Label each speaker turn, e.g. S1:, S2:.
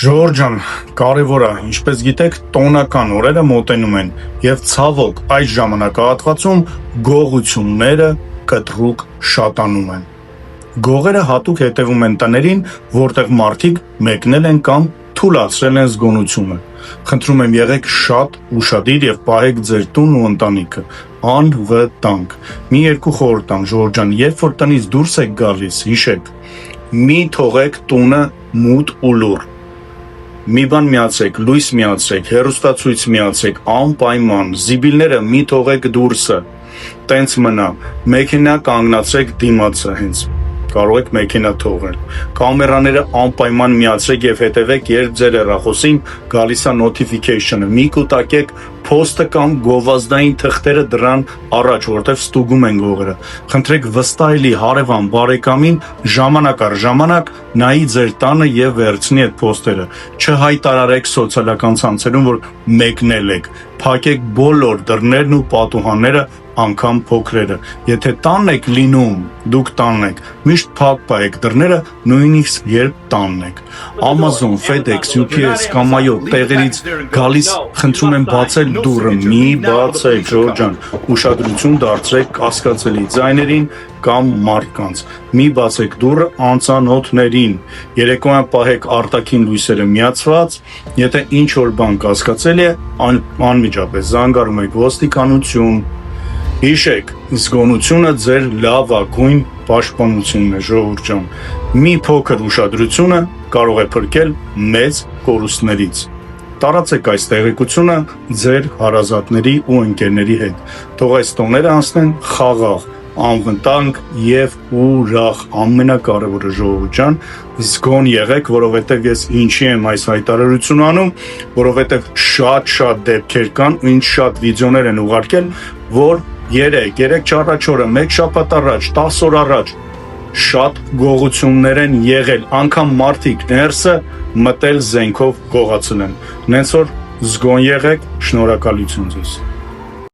S1: Ժողովուրդ ջան, կարևոր է, ինչպես գիտեք, տոնական օրերը մոտենում են եւ ցավոք այս ժամանակահատվածում գողությունները կտրուկ շատանում են։ Գողերը հատուկ հետևում են տներին, որտեղ մարդիկ մեկնել են կամ թուլացրել են զգոնությունը։ Խնդրում եմ եղեք շատ ուշադիր եւ պահեք ձեր տունն ու ընտանիքը անվտանգ։ Մի երկու խորհուրդ տամ, ժողովուրդ ջան, երբ որ տնից դուրս եք գալիս, հիշեք, մի թողեք տունը մութ ու լուռ։ Մի բան միացեք, լույս միացեք, հեռուստացույց միացեք, անպայման, զիբիլները մի թողեք դուրսը, տենց մնա, մեքենա կանգնացրեք դիմացը հենց, կարող եք մեքենա թողել, կամերաները անպայման միացրեք եւ հետևեք, երբ ձեր հեռախոսին գալիս է notification-ը, մի կուտակեք post-ը կամ գովազդային թղթերը դրան առաջ, որտեղ ստուգում են գողերը, խնդրեք վստահելի հարևան բարեկամին ժամանակ առ ժամանակ նայի ձեր տանը եւ վերցնի այդ post-երը, չհայտարարեք սոցիալական ցանցերում, որ մեկնել եք, փակեք բոլոր դռներն ու պատուհանները, անգամ փոքրերը, եթե տանն եք լինում, դուք տանն եք, միշտ փակ պահեք դռները, նույնիսկ երբ տանն եք, Amazon, FedEx, UPS կամ այո տեղերից գալիս, խնդրում եմ բացել դուռը, մի բացեք, ժողովուրդ ջան, ուշադրություն դարձրեք կասկածելի ձայներին կամ մարդկանց, մի բացեք դուռը անծանոթներին, երեկոյան պահեք արտաքին լույսերը միացված, եթե ինչ որ բան կասկածելի է, անմիջապես զանգարում եք ոստիկանություն, հիշեք, զգոնությունը ձեր լավագույն պաշտպանությունն է, ժողովուրդ ջան, մի փոքր ուշադրությունը կարող է փրկել մեծ կորուստներից, տարածեք այս տեղեկությունը ձեր հարազատների ու ընկերների հետ, թող այս տոները անցնեն խաղաղ, անվտանգ եւ ուրախ, ամենակարևորը ժողովուրդ ջան, զգոն եղեք, որովհետեւ ես ինչի եմ այս հայտարարությունը անում, որովհետեւ շատ դեպքեր կան, ինչ շատ վիդեոներ են ուղարկել, որ 3-4 օրը, 1 շաբաթ առաջ, 10 օր առաջ շատ գողություններ են եղել, անգամ մարդիկ ներսը մտել զենքով գողացել են, նենց որ զգոն եղեք, շնորհակալություն ձեզ։